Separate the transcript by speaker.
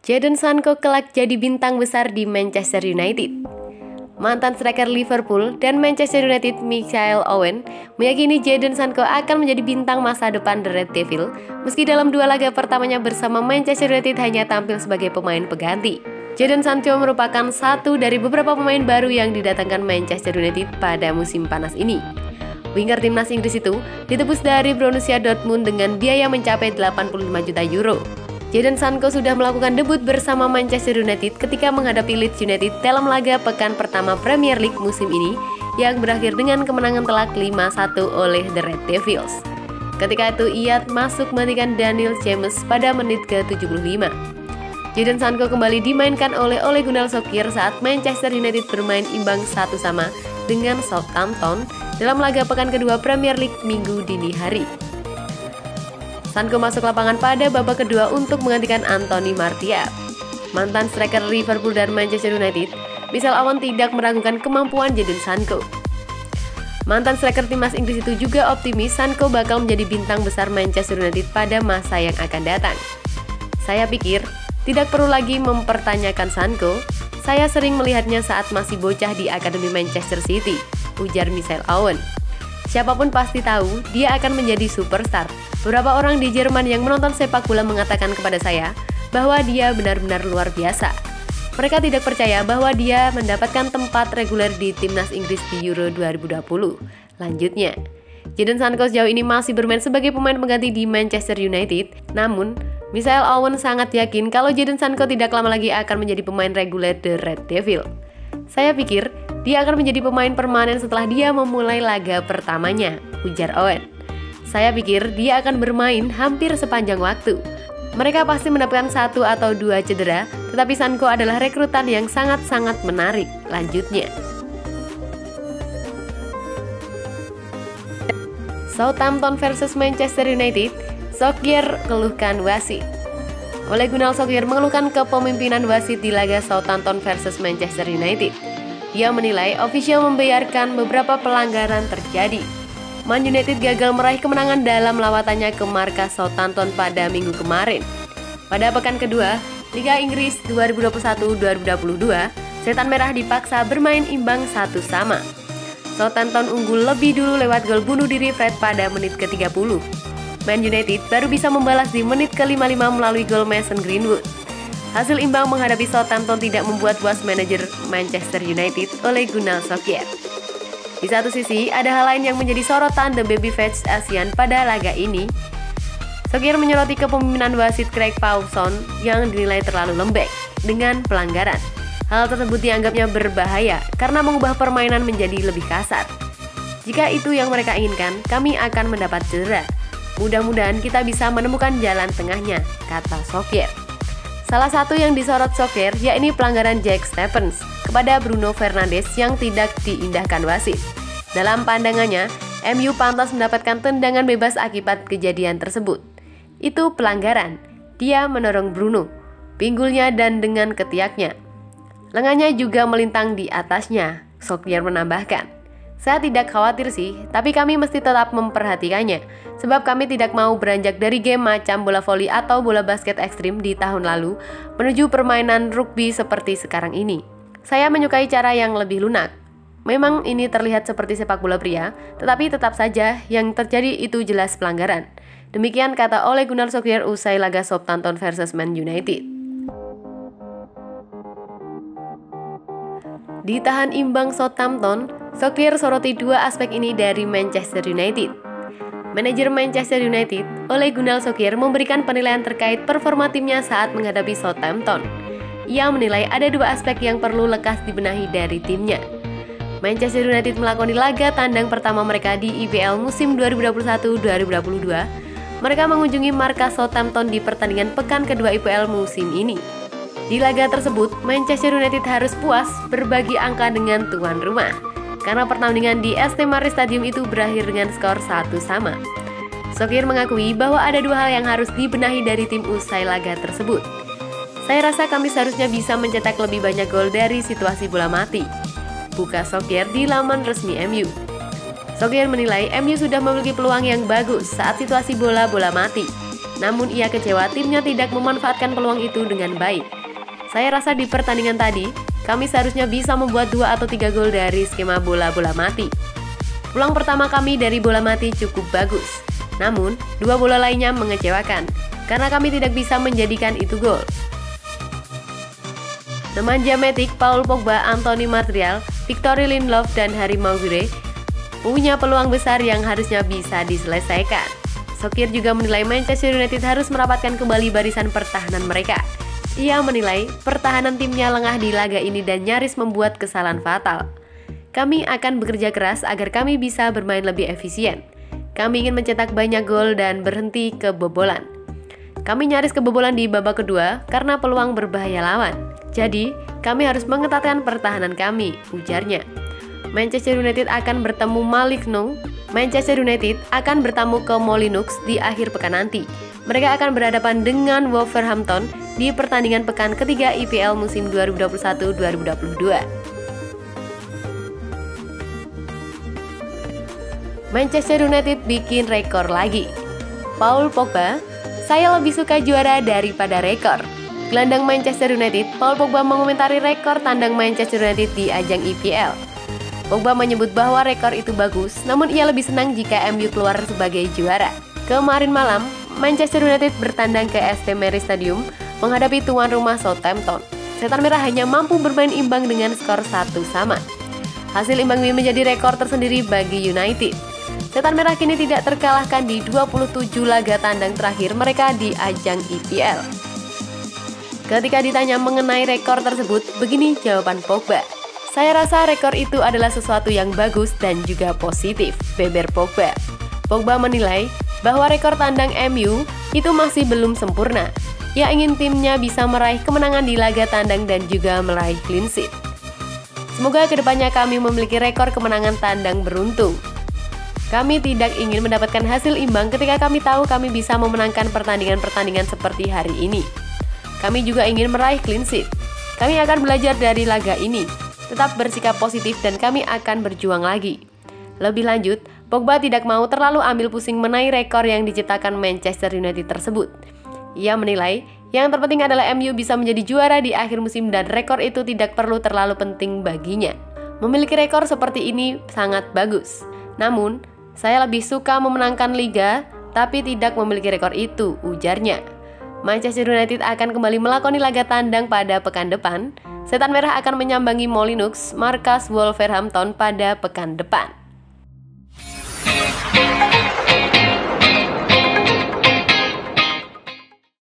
Speaker 1: Jadon Sancho kelak jadi bintang besar di Manchester United. Mantan striker Liverpool dan Manchester United Michael Owen meyakini Jadon Sancho akan menjadi bintang masa depan The Red Devil meski dalam dua laga pertamanya bersama Manchester United hanya tampil sebagai pemain pengganti. Jadon Sancho merupakan satu dari beberapa pemain baru yang didatangkan Manchester United pada musim panas ini. Winger timnas Inggris itu ditebus dari Borussia Dortmund dengan biaya mencapai 85 juta euro. Jadon Sancho sudah melakukan debut bersama Manchester United ketika menghadapi Leeds United dalam laga pekan pertama Premier League musim ini yang berakhir dengan kemenangan telak 5-1 oleh The Red Devils. Ketika itu ia masuk menggantikan Daniel James pada menit ke-75. Jadon Sancho kembali dimainkan oleh Ole Gunnar Solskjaer saat Manchester United bermain imbang 1-1 dengan Southampton dalam laga pekan kedua Premier League Minggu dini hari. Sancho masuk lapangan pada babak kedua untuk menggantikan Anthony Martial. Mantan striker Liverpool dan Manchester United, Michael Owen tidak meragukan kemampuan Jadon Sancho. Mantan striker timnas Inggris itu juga optimis Sancho bakal menjadi bintang besar Manchester United pada masa yang akan datang. Saya pikir tidak perlu lagi mempertanyakan Sancho. Saya sering melihatnya saat masih bocah di Akademi Manchester City, ujar Michael Owen. Siapapun pasti tahu dia akan menjadi superstar. Beberapa orang di Jerman yang menonton sepak bola mengatakan kepada saya bahwa dia benar-benar luar biasa. Mereka tidak percaya bahwa dia mendapatkan tempat reguler di timnas Inggris di Euro 2020. Lanjutnya, Jadon Sancho sejauh ini masih bermain sebagai pemain pengganti di Manchester United. Namun, Michael Owen sangat yakin kalau Jadon Sancho tidak lama lagi akan menjadi pemain reguler The Red Devil. Saya pikir dia akan menjadi pemain permanen setelah dia memulai laga pertamanya, ujar Owen. Saya pikir dia akan bermain hampir sepanjang waktu. Mereka pasti mendapatkan 1 atau 2 cedera, tetapi Sancho adalah rekrutan yang sangat-sangat menarik. Lanjutnya, Southampton versus Manchester United, Solskjaer keluhkan wasit. Ole Gunnar Solskjaer mengeluhkan kepemimpinan wasit di laga Southampton versus Manchester United. Dia menilai ofisial membiarkan beberapa pelanggaran terjadi. Man United gagal meraih kemenangan dalam lawatannya ke markas Southampton pada minggu kemarin. Pada pekan kedua, Liga Inggris 2021-2022, Setan Merah dipaksa bermain imbang 1-1. Southampton unggul lebih dulu lewat gol bunuh diri Fred pada menit ke-30. Man United baru bisa membalas di menit ke-55 melalui gol Mason Greenwood. Hasil imbang menghadapi Southampton tidak membuat puas manajer Manchester United Ole Gunnar Solskjaer. Di satu sisi, ada hal lain yang menjadi sorotan The Babyface Asian pada laga ini. Solskjaer menyoroti kepemimpinan wasit Craig Pawson yang dinilai terlalu lembek dengan pelanggaran. Hal tersebut dianggapnya berbahaya karena mengubah permainan menjadi lebih kasar. Jika itu yang mereka inginkan, kami akan mendapat cedera. Mudah-mudahan kita bisa menemukan jalan tengahnya, kata Solskjaer. Salah satu yang disorot Solskjaer yakni pelanggaran Jack Stephens kepada Bruno Fernandes yang tidak diindahkan wasit. Dalam pandangannya, MU pantas mendapatkan tendangan bebas akibat kejadian tersebut. Itu pelanggaran. Dia mendorong Bruno, pinggulnya dan dengan ketiaknya. Lengannya juga melintang di atasnya, Solskjaer menambahkan. Saya tidak khawatir sih, tapi kami mesti tetap memperhatikannya, sebab kami tidak mau beranjak dari game macam bola voli atau bola basket ekstrim di tahun lalu menuju permainan rugby seperti sekarang ini. Saya menyukai cara yang lebih lunak. Memang ini terlihat seperti sepak bola pria, tetapi tetap saja yang terjadi itu jelas pelanggaran. Demikian kata Ole Gunnar Solskjaer usai laga Southampton versus Man United. Ditahan imbang Southampton, Solskjaer soroti dua aspek ini dari Manchester United. Manajer Manchester United, Ole Gunnar Solskjaer memberikan penilaian terkait performa timnya saat menghadapi Southampton. Ia menilai ada dua aspek yang perlu lekas dibenahi dari timnya. Manchester United melakoni laga tandang pertama mereka di IPL musim 2021-2022. Mereka mengunjungi markas Southampton di pertandingan pekan kedua IPL musim ini. Di laga tersebut, Manchester United harus puas berbagi angka dengan tuan rumah, karena pertandingan di ST Maris Stadium itu berakhir dengan skor 1-1. Solskjaer mengakui bahwa ada dua hal yang harus dibenahi dari tim usai laga tersebut. Saya rasa kami seharusnya bisa mencetak lebih banyak gol dari situasi bola mati, buka Solskjaer di laman resmi MU. Solskjaer menilai MU sudah memiliki peluang yang bagus saat situasi bola mati. namun ia kecewa timnya tidak memanfaatkan peluang itu dengan baik. Saya rasa di pertandingan tadi, kami seharusnya bisa membuat 2 atau 3 gol dari skema bola-bola mati. Peluang pertama kami dari bola mati cukup bagus, namun 2 bola lainnya mengecewakan, karena kami tidak bisa menjadikan itu gol. Nemanja Matic, Paul Pogba, Anthony Martial, Victor Lindelof, dan Harry Maguire punya peluang besar yang harusnya bisa diselesaikan. Sokir juga menilai Manchester United harus merapatkan kembali barisan pertahanan mereka. Ia menilai pertahanan timnya lengah di laga ini dan nyaris membuat kesalahan fatal. Kami akan bekerja keras agar kami bisa bermain lebih efisien. Kami ingin mencetak banyak gol dan berhenti kebobolan. Kami nyaris kebobolan di babak kedua karena peluang berbahaya lawan. Jadi, kami harus mengetatkan pertahanan kami, ujarnya. Manchester United akan bertemu ke Molineux di akhir pekan nanti. Mereka akan berhadapan dengan Wolverhampton di pertandingan pekan ketiga IPL musim 2021-2022. Manchester United bikin rekor lagi. Paul Pogba, saya lebih suka juara daripada rekor. Gelandang Manchester United, Paul Pogba mengomentari rekor tandang Manchester United di ajang IPL. Pogba menyebut bahwa rekor itu bagus, namun ia lebih senang jika MU keluar sebagai juara. Kemarin malam, Manchester United bertandang ke St. Mary's Stadium menghadapi tuan rumah Southampton. Setan Merah hanya mampu bermain imbang dengan skor 1-1. Hasil imbang ini menjadi rekor tersendiri bagi United. Setan Merah kini tidak terkalahkan di 27 laga tandang terakhir mereka di ajang IPL. Ketika ditanya mengenai rekor tersebut, begini jawaban Pogba. Saya rasa rekor itu adalah sesuatu yang bagus dan juga positif, beber Pogba. Pogba menilai bahwa rekor tandang MU itu masih belum sempurna. Ia ingin timnya bisa meraih kemenangan di laga tandang dan juga meraih clean sheet. Semoga kedepannya kami memiliki rekor kemenangan tandang beruntung. Kami tidak ingin mendapatkan hasil imbang ketika kami tahu kami bisa memenangkan pertandingan-pertandingan seperti hari ini. Kami juga ingin meraih clean sheet. Kami akan belajar dari laga ini. Tetap bersikap positif dan kami akan berjuang lagi. Lebih lanjut, Pogba tidak mau terlalu ambil pusing mengenai rekor yang diciptakan Manchester United tersebut. Ia menilai, yang terpenting adalah MU bisa menjadi juara di akhir musim dan rekor itu tidak perlu terlalu penting baginya. Memiliki rekor seperti ini sangat bagus. Namun, saya lebih suka memenangkan liga, tapi tidak memiliki rekor itu, ujarnya. Manchester United akan kembali melakoni laga tandang pada pekan depan. Setan Merah akan menyambangi Molineux, markas Wolverhampton pada pekan depan.